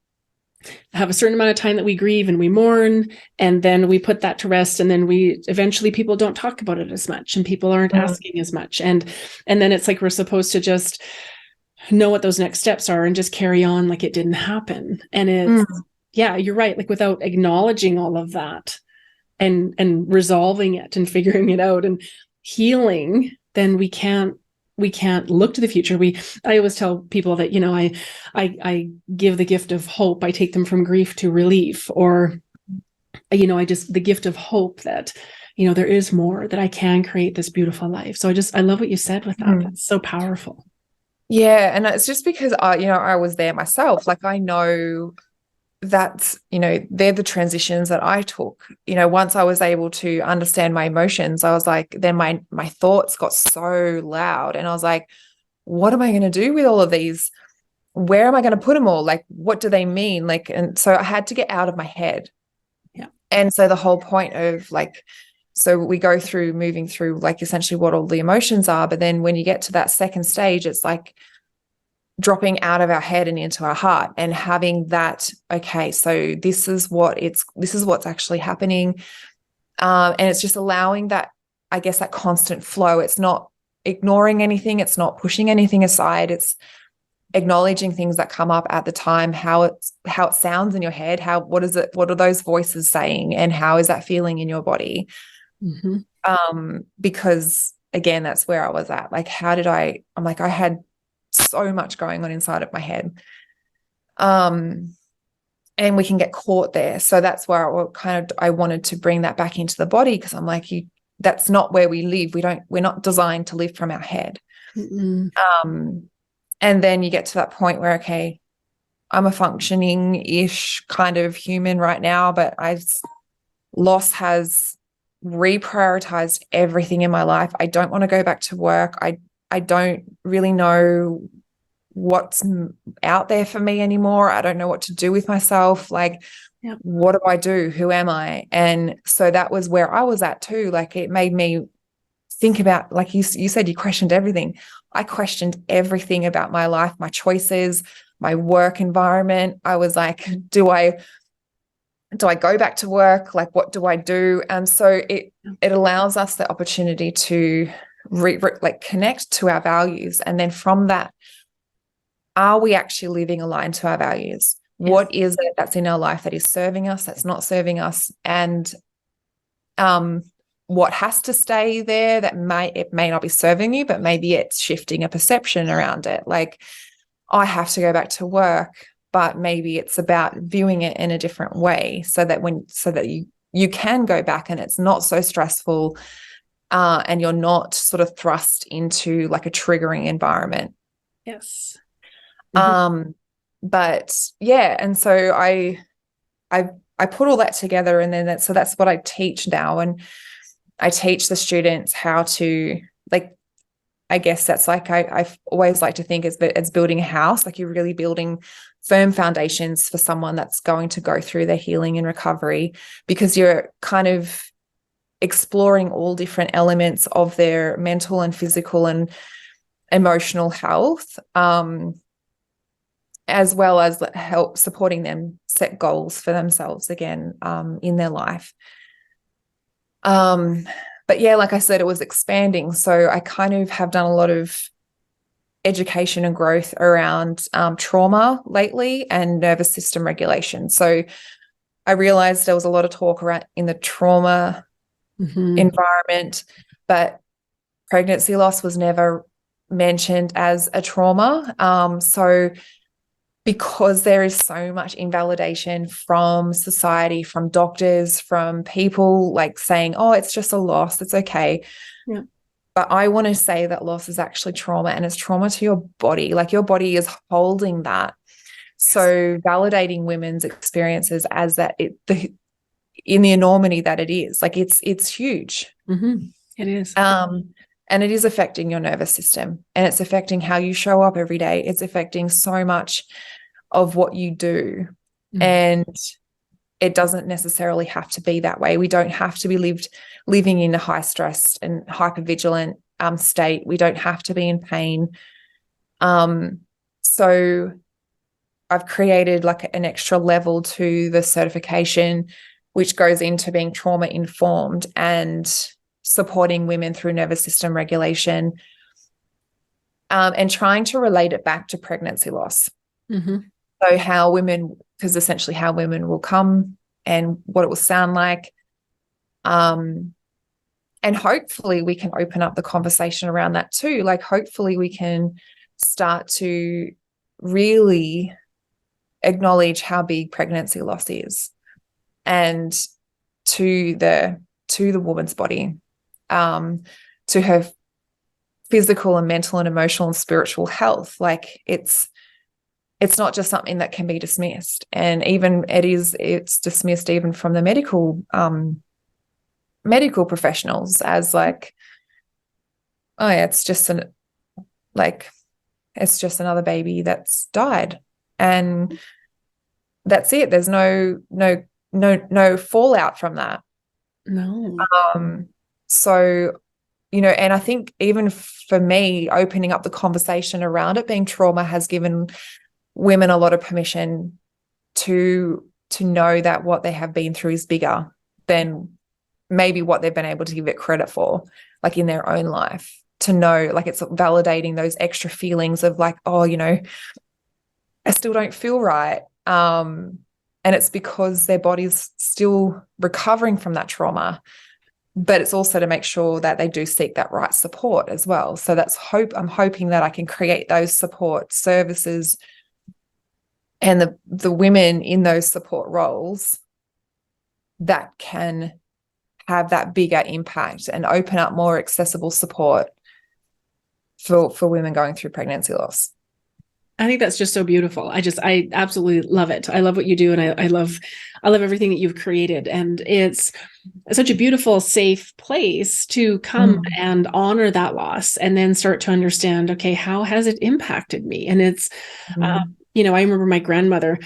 have a certain amount of time that we grieve and we mourn, and then we put that to rest, and then eventually people don't talk about it as much, and people aren't asking as much, and then it's like we're supposed to just know what those next steps are and just carry on like it didn't happen. And it's yeah, you're right, like, without acknowledging all of that and resolving it and figuring it out and healing, then we can't look to the future. I always tell people that, I give the gift of hope. I take them from grief to relief, or, the gift of hope that, there is more, that I can create this beautiful life. So I love what you said with that. That's so powerful. Yeah. And it's just because I was there myself. Like, I know that's, they're the transitions that I took. Once I was able to understand my emotions, I was like, then my thoughts got so loud, and I was like, what am I going to do with all of these? Where am I going to put them all? Like, what do they mean? Like, and so I had to get out of my head. Yeah. And so the whole point of, like, so we go through moving through, like, essentially what all the emotions are. But then when you get to that second stage, it's like, dropping out of our head and into our heart, and having that, okay, so this is what's actually happening. And it's just allowing that, I guess, that constant flow. It's not ignoring anything. It's not pushing anything aside. It's acknowledging things that come up at the time, how it sounds in your head, what are those voices saying, and how is that feeling in your body? Because again, that's where I was at. Like, I'm like, I had so much going on inside of my head. And we can get caught there. So that's where I wanted to bring that back into the body, because I'm like, that's not where we live. We're not designed to live from our head. And then you get to that point where, okay, I'm a functioning-ish kind of human right now, but loss has reprioritized everything in my life. I don't want to go back to work. I don't really know what's out there for me anymore. I don't know what to do with myself. Like, what do I do? Who am I? And so that was where I was at too. Like, it made me think about, like you said, you questioned everything. I questioned everything about my life, my choices, my work environment. I was like, do I go back to work? Like, what do I do? And so it allows us the opportunity to connect to our values. And then from that, are we actually living aligned to our values? Yes. What is it that's in our life that is serving us, that's not serving us? And what has to stay there that it may not be serving you, but maybe it's shifting a perception around it. Like, I have to go back to work, but maybe it's about viewing it in a different way, so that you can go back and it's not so stressful, and you're not sort of thrust into like a triggering environment. Yes. But yeah, and so I put all that together, and then that's what I teach now. And I teach the students how to, like, I guess that's like, I've always like to think it's building a house. Like, you're really building firm foundations for someone that's going to go through their healing and recovery, because you're kind of exploring all different elements of their mental and physical and emotional health, as well as help supporting them set goals for themselves again, in their life. But yeah, like I said, it was expanding. So I kind of have done a lot of education and growth around trauma lately and nervous system regulation. So I realized there was a lot of talk around in the trauma environment, but pregnancy loss was never mentioned as a trauma. So because there is so much invalidation from society, from doctors, from people, like saying, oh, it's just a loss, it's okay. Yeah. But I want to say that loss is actually trauma, and it's trauma to your body. Like, your body is holding that. Yes. So validating women's experiences as that in the enormity that it is, like, it's huge. It is. And it is affecting your nervous system, and it's affecting how you show up every day. It's affecting so much of what you do. And it doesn't necessarily have to be that way. We don't have to be living in a high stress and hypervigilant state. We don't have to be in pain. So I've created like an extra level to the certification, which goes into being trauma informed and supporting women through nervous system regulation, and trying to relate it back to pregnancy loss. So how women, because essentially how women will come and what it will sound like. And hopefully we can open up the conversation around that too. Like, hopefully we can start to really acknowledge how big pregnancy loss is, and to the woman's body, to her physical and mental and emotional and spiritual health. Like, it's not just something that can be dismissed. And even it's dismissed even from the medical professionals as like, oh yeah, it's just another baby that's died, and that's it. There's no fallout from that. No. So and I think even for me, opening up the conversation around it being trauma has given women a lot of permission to know that what they have been through is bigger than maybe what they've been able to give it credit for, like in their own life, to know, like, it's validating those extra feelings of like, oh, I still don't feel right. And it's because their body's still recovering from that trauma. But it's also to make sure that they do seek that right support as well. So I'm hoping that I can create those support services and the women in those support roles that can have that bigger impact and open up more accessible support for women going through pregnancy loss. I think that's just so beautiful. I absolutely love it. I love what you do. And I love everything that you've created. And it's such a beautiful, safe place to come and honor that loss and then start to understand, okay, how has it impacted me? And it's, I remember my grandmother,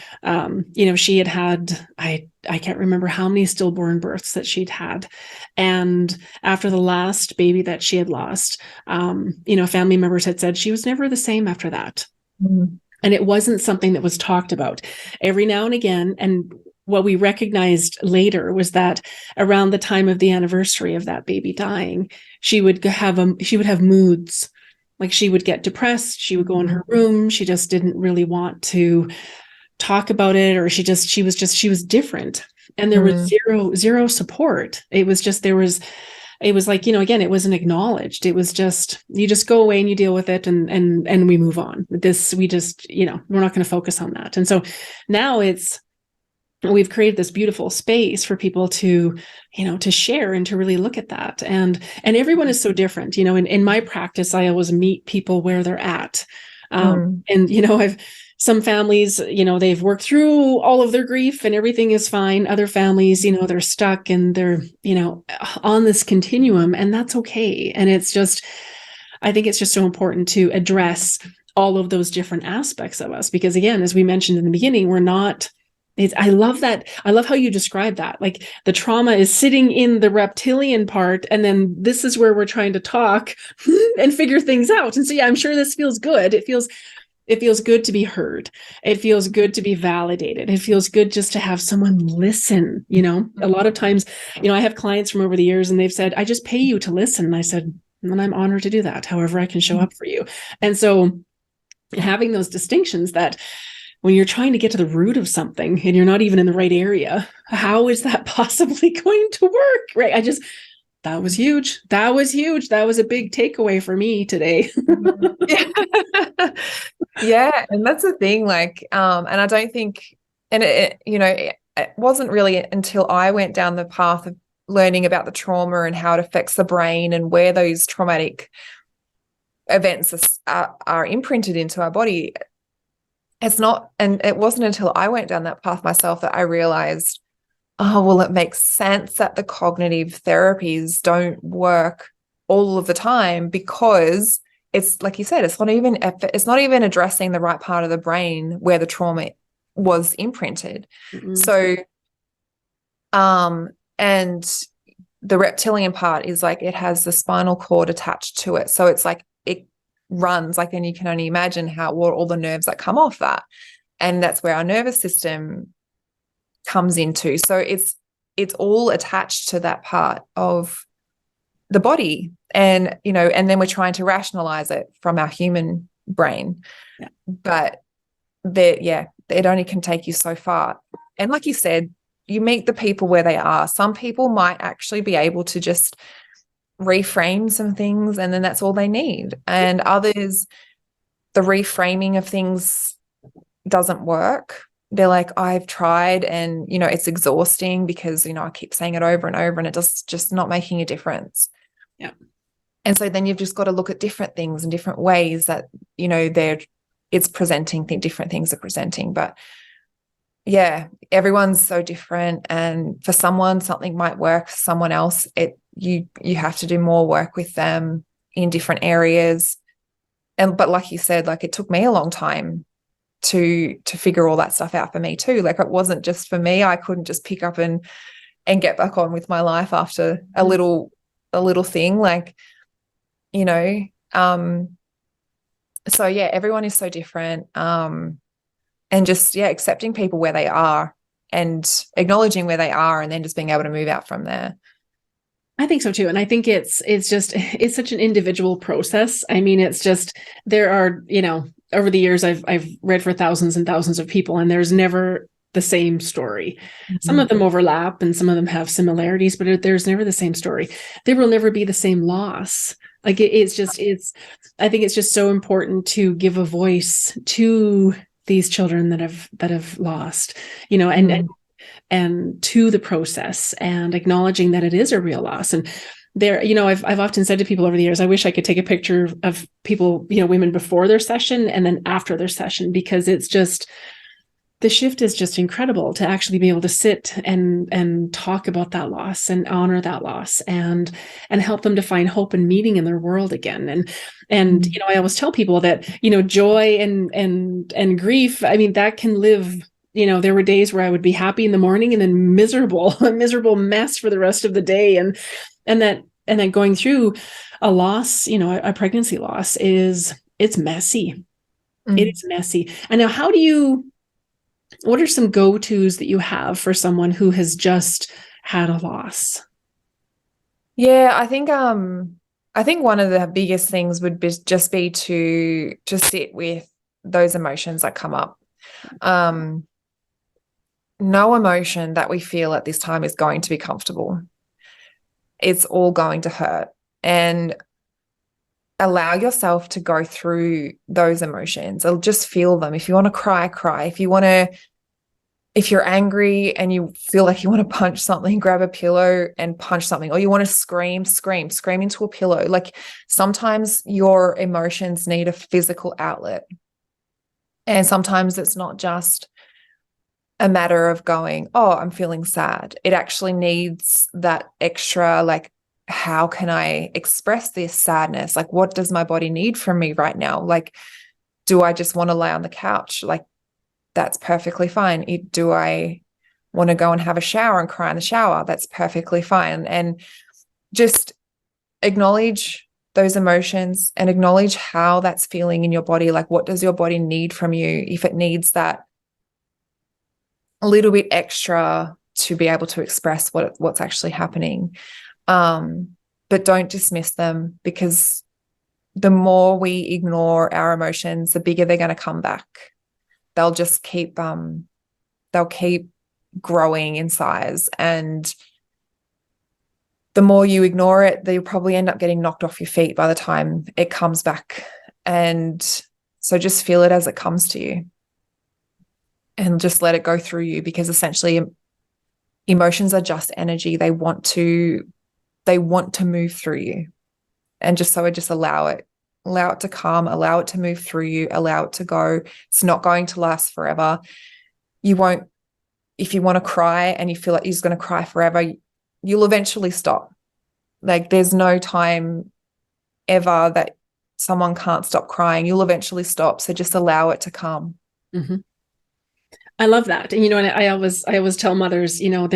she had, I can't remember how many stillborn births that she'd had. And after the last baby that she had lost, family members had said she was never the same after that. And it wasn't something that was talked about every now and again. And what we recognized later was that around the time of the anniversary of that baby dying, she would have moods. Like, she would get depressed. She would go in her room. She just didn't really want to talk about it, or she was different. And there was zero support. It was like, again, it wasn't acknowledged. It was just, you just go away and you deal with it and we move on. We're not going to focus on that. And so now we've created this beautiful space for people to share and to really look at that. And everyone is so different. In my practice, I always meet people where they're at. And, I've some families, they've worked through all of their grief and everything is fine. Other families, they're stuck and they're, on this continuum, and that's okay. And I think it's just so important to address all of those different aspects of us, because again, as we mentioned in the beginning, I love that. I love how you describe that. Like, the trauma is sitting in the reptilian part, and then this is where we're trying to talk and figure things out. And so, yeah, I'm sure this feels good. It feels good to be heard. It feels good to be validated. It feels good just to have someone listen. A lot of times, I have clients from over the years and they've said, I just pay you to listen. And I said, and I'm honored to do that. However, I can show up for you. And so having those distinctions, that when you're trying to get to the root of something and you're not even in the right area, how is that possibly going to work? Right. That was huge. That was a big takeaway for me today. Yeah. And that's the thing, like, and I don't think, and it wasn't really until I went down the path of learning about the trauma and how it affects the brain and where those traumatic events are imprinted into our body. It wasn't until I went down that path myself that I realized, oh, well, it makes sense that the cognitive therapies don't work all of the time, because it's like you said, it's not even addressing the right part of the brain where the trauma was imprinted. So, and the reptilian part is like, it has the spinal cord attached to it. So it's like, it runs like, then you can only imagine what all the nerves that come off that. And that's where our nervous system comes into. So it's all attached to that part of the body. And, and then we're trying to rationalize it from our human brain. Yeah. But it only can take you so far. And like you said, you meet the people where they are. Some people might actually be able to just reframe some things, and then that's all they need. And others, the reframing of things doesn't work. They're like, I've tried, and it's exhausting because I keep saying it over and over, and it just not making a difference. Yeah. And so then you've just got to look at different things and different ways that it's presenting, different things are presenting. But yeah, everyone's so different, and for someone something might work, for someone else you have to do more work with them in different areas. But like you said, like, it took me a long time to figure all that stuff out for me too. Like, it wasn't just for me. I couldn't just pick up and get back on with my life after a little thing. Like, you know. So yeah, everyone is so different. And just, yeah, accepting people where they are and acknowledging where they are, and then just being able to move out from there. I think so too. And I think it's such an individual process. I mean, it's just, there are, over the years I've read for thousands and thousands of people, and there's never the same story. Some of them overlap and some of them have similarities, but there's never the same story. There will never be the same loss. Like I think it's just so important to give a voice to these children that have lost, and to the process, and acknowledging that it is a real loss. And there, I've often said to people over the years, I wish I could take a picture of people, women before their session and then after their session, because it's just, the shift is just incredible to actually be able to sit and talk about that loss and honor that loss, and help them to find hope and meaning in their world again. And I always tell people that, joy and grief, I mean, that can live. There were days where I would be happy in the morning and then a miserable mess for the rest of the day. And then going through a loss, a pregnancy loss it's messy. It is messy. And now, what are some go-tos that you have for someone who has just had a loss? Yeah, I think one of the biggest things would just be to sit with those emotions that come up. No emotion that we feel at this time is going to be comfortable. It's all going to hurt. And allow yourself to go through those emotions. Or just feel them. If you want to cry, cry. If you're angry and you feel like you want to punch something, grab a pillow and punch something. Or you want to scream into a pillow. Like, sometimes your emotions need a physical outlet. And sometimes it's not just a matter of going, oh, I'm feeling sad. It actually needs that extra, like, how can I express this sadness? Like, what does my body need from me right now? Like, do I just want to lay on the couch? Like, that's perfectly fine. Do I want to go and have a shower and cry in the shower? That's perfectly fine. And just acknowledge those emotions and acknowledge how that's feeling in your body. Like, what does your body need from you? If it needs that a little bit extra to be able to express what's actually happening. But don't dismiss them, because the more we ignore our emotions, the bigger they're going to come back. They'll just keep growing in size, and the more you ignore it, you'll probably end up getting knocked off your feet by the time it comes back. And so just feel it as it comes to you. And just let it go through you, because essentially emotions are just energy. They want to move through you. And just allow it to come, allow it to move through you, allow it to go. It's not going to last forever. You won't, if you want to cry and you feel like you're just going to cry forever, you'll eventually stop. Like, there's no time ever that someone can't stop crying. You'll eventually stop. So just allow it to come. Mm-hmm. I love that. And, and I always tell mothers, you have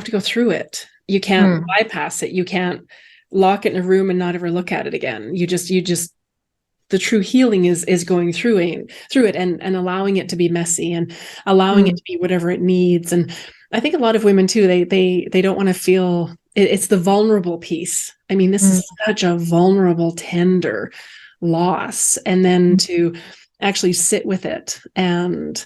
to go through it. You can't bypass it. You can't lock it in a room and not ever look at it again. The true healing is going through it and allowing it to be messy and allowing it to be whatever it needs. And I think a lot of women too, they don't want to feel it's the vulnerable piece. I mean, this is such a vulnerable, tender loss. And then to actually sit with it and,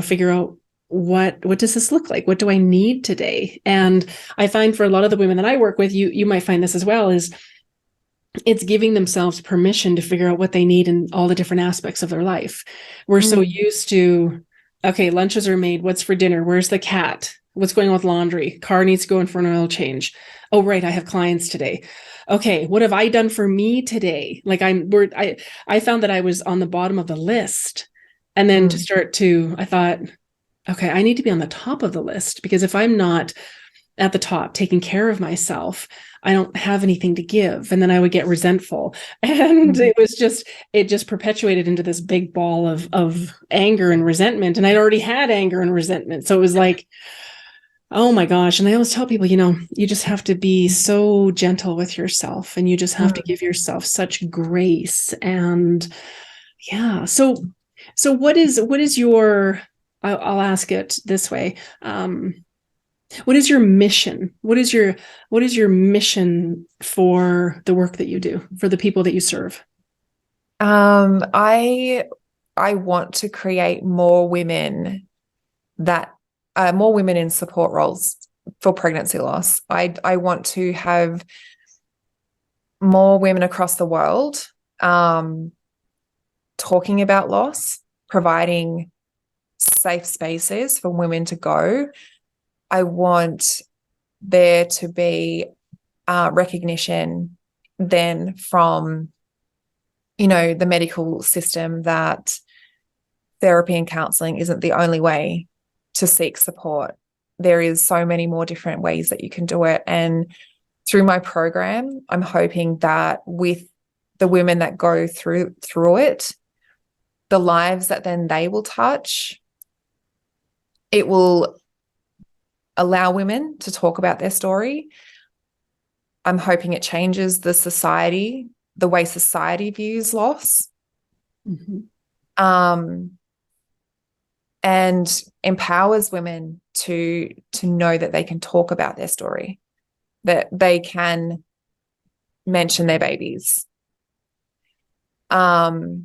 figure out what does this look like? What do I need today? And I find for a lot of the women that I work with, you might find this as well, is it's giving themselves permission to figure out what they need in all the different aspects of their life. We're so used to, okay, lunches are made. What's for dinner? Where's the cat? What's going on with laundry? Car needs to go in for an oil change. Oh, right. I have clients today. Okay. What have I done for me today? Like I found that I was on the bottom of the list. And then I thought, okay, I need to be on the top of the list, because if I'm not at the top taking care of myself, I don't have anything to give. And then I would get resentful. And it just perpetuated into this big ball of anger and resentment. And I'd already had anger and resentment. So it was like, Oh my gosh. And I always tell people, you just have to be so gentle with yourself, and you just have to give yourself such grace. And yeah. So what is your, I'll ask it this way. What is your mission? What is your mission for the work that you do, for the people that you serve? I want to create more women that more women in support roles for pregnancy loss. I want to have more women across the world talking about loss, providing safe spaces for women to go. I want there to be recognition then from, the medical system, that therapy and counseling isn't the only way to seek support. There is so many more different ways that you can do it. And through my program, I'm hoping that with the women that go through it, the lives that then they will touch, it will allow women to talk about their story. I'm hoping it changes the way society views loss. Mm-hmm. And empowers women to know that they can talk about their story, that they can mention their babies. So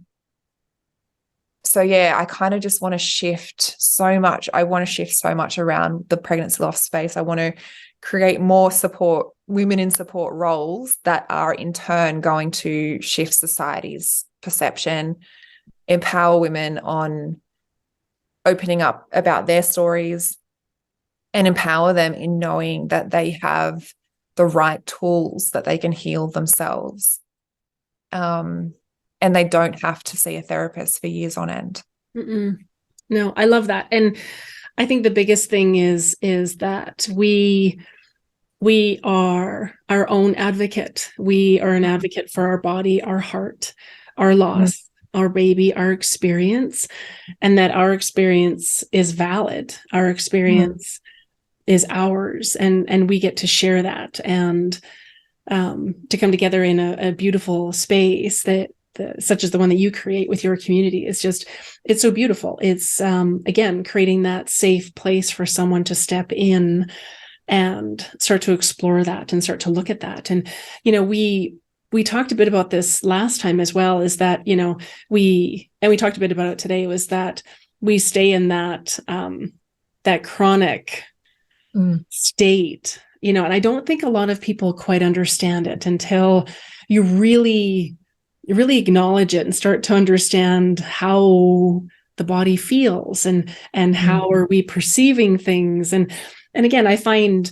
yeah, I kind of just want to shift so much. I want to shift so much around the pregnancy loss space. I want to create more support, women in support roles that are in turn going to shift society's perception, empower women on opening up about their stories, and empower them in knowing that they have the right tools that they can heal themselves. And they don't have to see a therapist for years on end. Mm-mm. No, I love that. And I think the biggest thing is that we are our own advocate. We are an advocate for our body, our heart, our loss, our baby, our experience, and that our experience is valid. Our experience is ours, and we get to share that, and to come together in a beautiful space that such as the one that you create with your community is it's so beautiful. It's again, creating that safe place for someone to step in and start to explore that and start to look at that. And we talked a bit about this last time as well, is that we talked a bit about it today, was that we stay in that that chronic state, and I don't think a lot of people quite understand it until you really acknowledge it and start to understand how the body feels, and how are we perceiving things. And again, I find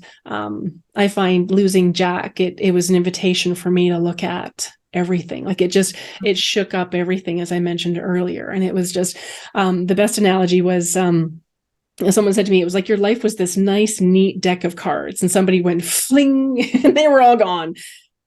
losing Jack, it was an invitation for me to look at everything. Like it shook up everything, as I mentioned earlier. And it was just the best analogy was someone said to me, it was like your life was this nice, neat deck of cards, and somebody went fling and they were all gone.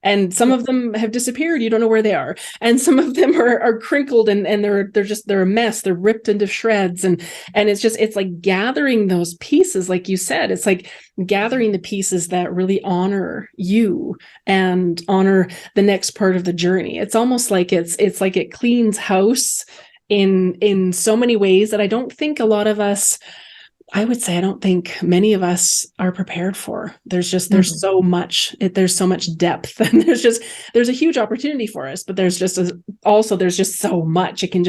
And some of them have disappeared. You don't know where they are. And some of them are crinkled and they're a mess. They're ripped into shreds. And it's like gathering those pieces, like you said, it's like gathering the pieces that really honor you and honor the next part of the journey. It's almost like it's like it cleans house in so many ways that I don't think a lot of us, I would say, I don't think many of us are prepared for. There's so much, there's so much depth, and there's a huge opportunity for us, but there's just so much. It can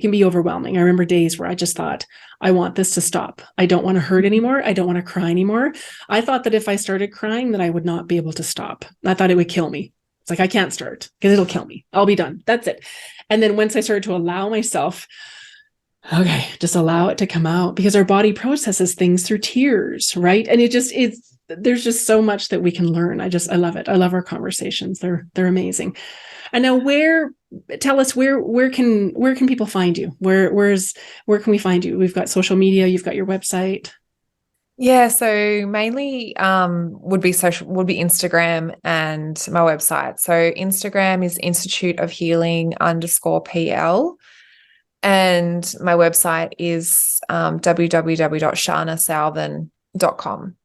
be overwhelming. I remember days where I just thought, I want this to stop. I don't want to hurt anymore. I don't want to cry anymore. I thought that if I started crying, that I would not be able to stop. I thought it would kill me. It's like, I can't start because it'll kill me. I'll be done. That's it. And then once I started to allow myself, okay, just allow it to come out, because our body processes things through tears, right? And there's just so much that we can learn. I love it. I love our conversations. They're amazing. And now tell us where can people find you? Where can we find you? We've got social media, you've got your website. Yeah, so mainly would be Instagram and my website. So Instagram is Institute of Healing _PL. And my website is www.sharnasouthan.com.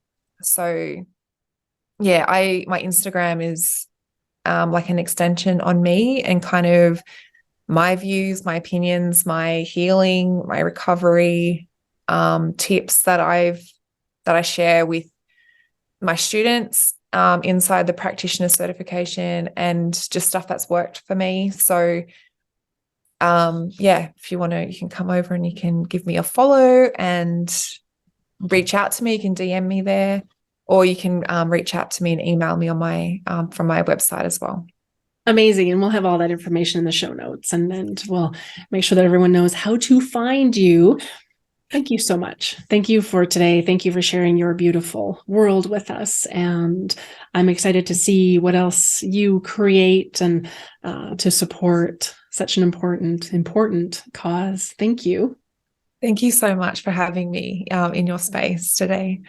So yeah, my Instagram is like an extension on me and kind of my views, my opinions, my healing, my recovery, tips that I share with my students inside the practitioner certification, and just stuff that's worked for me. So yeah, if you want to, you can come over and you can give me a follow and reach out to me. You can DM me there, or you can reach out to me and email me on my from my website as well. Amazing. And we'll have all that information in the show notes, and we'll make sure that everyone knows how to find you. Thank you so much. Thank you for today. Thank you for sharing your beautiful world with us. And I'm excited to see what else you create and to support such an important cause. Thank you. Thank you so much for having me in your space today.